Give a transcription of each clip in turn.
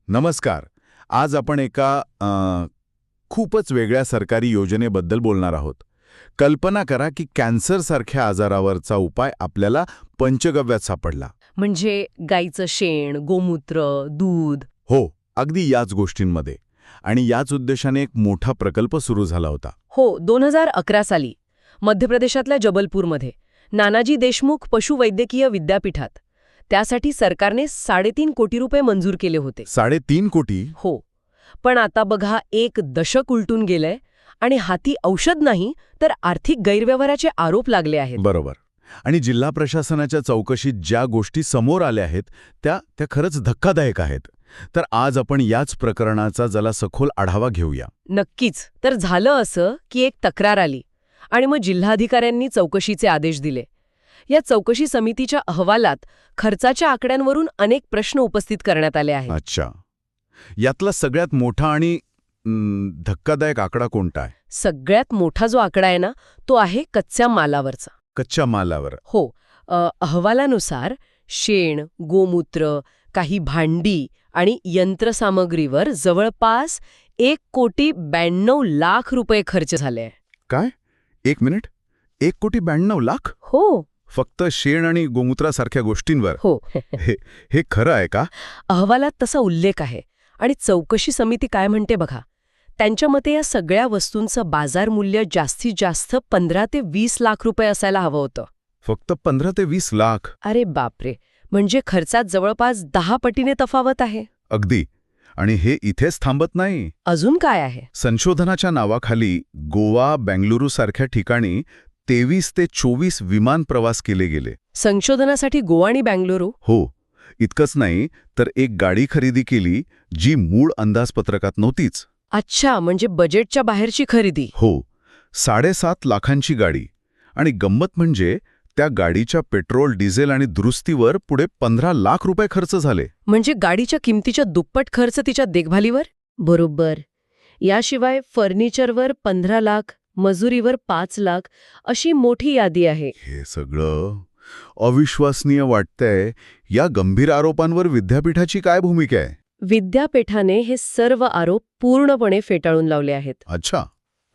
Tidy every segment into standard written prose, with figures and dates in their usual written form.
नमस्कार. आज आपण एका खूपच वेगळ्या सरकारी योजनेबद्दल बोलणार आहोत. कल्पना करा की कॅन्सरसारख्या आजारावरचा उपाय आपल्याला पंचगव्यात सापडला. म्हणजे गाईचं शेण, गोमूत्र, दूध. हो, अगदी याच गोष्टींमध्ये. आणि याच उद्देशाने एक मोठा प्रकल्प सुरू झाला होता. हो, 2011 साली मध्य प्रदेशातल्या जबलपूरमध्ये नानाजी देशमुख पशुवैद्यकीय विद्यापीठात. त्यासाठी सरकारने 3.5 कोटी रुपये मंजूर केले होते. 3.5 कोटी? हो, पण आता बघा, एक दशक उलटून गेलंय आणि हाती औषध नाही तर आर्थिक गैरव्यवहाराचे आरोप लागले आहेत. बरोबर. आणि जिल्हा प्रशासनाच्या चौकशीत ज्या गोष्टी समोर आल्या आहेत त्या खरंच धक्कादायक आहेत. तर आज आपण याच प्रकरणाचा जरा सखोल आढावा घेऊया. नक्कीच. तर झालं असं की एक तक्रार आली आणि मग जिल्हाधिकाऱ्यांनी चौकशीचे आदेश दिले. या चौकशी समितीच्या अहवालात खर्चाच्या आकड्यांवरून अनेक प्रश्न उपस्थित करण्यात आले आहेत. अच्छा. यातला सगळ्यात मोठा आणि धक्कादायक आकडा कोणता आहे? सगळ्यात मोठा जो आकडा आहे ना, तो आहे कच्च्या मालावरचा. कच्च्या मालावर? हो. अहवालानुसार शेण, गोमूत्र, काही भांडी आणि यंत्रसामग्रीवर जवळपास 1,92,00,000 रुपये खर्च झाले. काय? 1 मिनिट. 1,92,00,000? हो. फक्त शेण आणि गोमूत्रासारख्या गोष्टींवर? हो. हे खरं आहे का? अहवालात तसा उल्लेख आहे. आणि चौकशी समिती काय म्हणते बघा. त्यांच्या मते या सगळ्या वस्तूंचं बाजार मूल्य जास्तीत जास्त 15 ते 20 लाख रुपये असायला हवं होतं. फक्त 15 ते 20 लाख? अरे बापरे. म्हणजे खर्चात जवळपास 10 पटीने तफावत आहे. अगदी. आणि हे इथेच थांबत नाही. अजून काय आहे? संशोधनाच्या नावाखाली गोवा, बेंगलुरू सारख्या ठिकाणी 23 ते 24 विमान प्रवास केले गेले. संशोधनासाठी गोवा आणि बेंगलुरू? हो. इतकंच नाही तर एक गाडी खरेदी केली जी मूळ अंदाजपत्रकात नव्हतीच. अच्छा, म्हणजे बजेटच्या बाहेरची खरेदी. हो. 7.5 लाखांची गाडी. आणि गंमत म्हणजे त्या गाडीच्या पेट्रोल, डिझेल आणि दुरुस्तीवर पुढे 15 लाख रुपये खर्च झाले. म्हणजे गाडीच्या किमतीच्या दुप्पट खर्च तिच्या देखभालीवर? बरोबर. याशिवाय फर्निचरवर 15 लाख, मजुरीवर 5 लाख, अशी मोठी यादी आहे. हे सगळं अविश्वसनीय वाटतंय. या गंभीर आरोपांवर विद्यापीठाची काय भूमिका आहे? विद्यापीठाने हे सर्व आरोप पूर्णपणे फेटाळून लावले आहेत. अच्छा.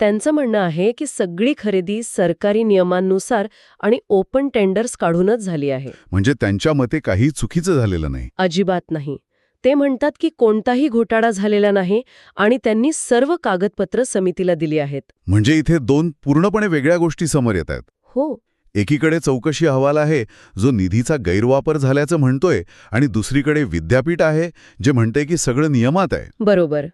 त्यांचं म्हणणं आहे की सगळी खरेदी सरकारी नियमांनुसार आणि ओपन टेंडर्स काढूनच झाली आहे. म्हणजे त्यांच्या मते काही चुकीचं झालेलं नाही? अजिबात नाही. ते म्हणतात की कोणताही घोटाळा झालेला नाही आणि त्यांनी सर्व कागदपत्र समितीला दिली आहेत. म्हणजे इथे 2 पूर्णपणे वेगळ्या गोष्टी समोर येत आहेत. हो. एकीकडे चौकशी अहवाल आहे जो निधीचा गैरवापर झाल्याचं म्हणतोय आणि दुसरीकडे विद्यापीठ आहे जे म्हणते की सगळं नियमात आहे. बरोबर.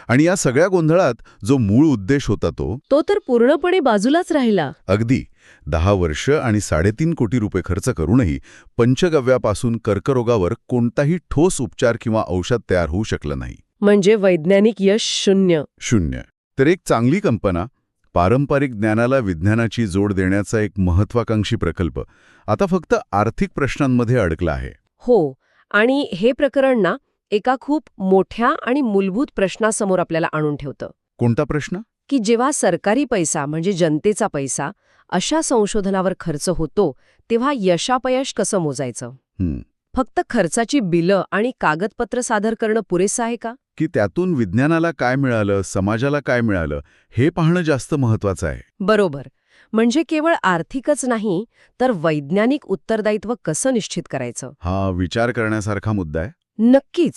आणि या सगळ्या गोंधळात जो मूळ उद्देश होता तो तर पूर्णपणे बाजूलाच राहिला. अगदी. 10 वर्ष आणि 3.5 कोटी रुपये खर्च करूनही पंचगव्यापासून कर्करोगावर कोणताही ठोस उपचार किंवा औषध तयार होऊ शकलं नाही. म्हणजे वैज्ञानिक यश शून्य. तर एक चांगली कल्पना, पारंपरिक ज्ञानाला विज्ञानाची जोड देण्याचा एक महत्वाकांक्षी प्रकल्प आता फक्त आर्थिक प्रश्नांमध्ये अडकला आहे. हो. आणि हे प्रकरण ना एका खूप मोठ्या आणि मूलभूत प्रश्नासमोर आपल्याला आणून ठेवतं. कोणता प्रश्न? की जेव्हा सरकारी पैसा म्हणजे जनतेचा पैसा अशा संशोधनावर खर्च होतो तेव्हा यशापयश कसं मोजायचं? फक्त खर्चाची बिलं आणि कागदपत्र सादर करणं पुरेसं आहे का? की त्यातून विज्ञानाला काय मिळालं, समाजाला काय मिळालं, हे पाहणं जास्त महत्वाचं आहे. बरोबर. म्हणजे केवळ आर्थिकच नाही तर वैज्ञानिक उत्तरदायित्व कसं निश्चित करायचं? हा विचार करण्यासारखा मुद्दा आहे. नक्कीच.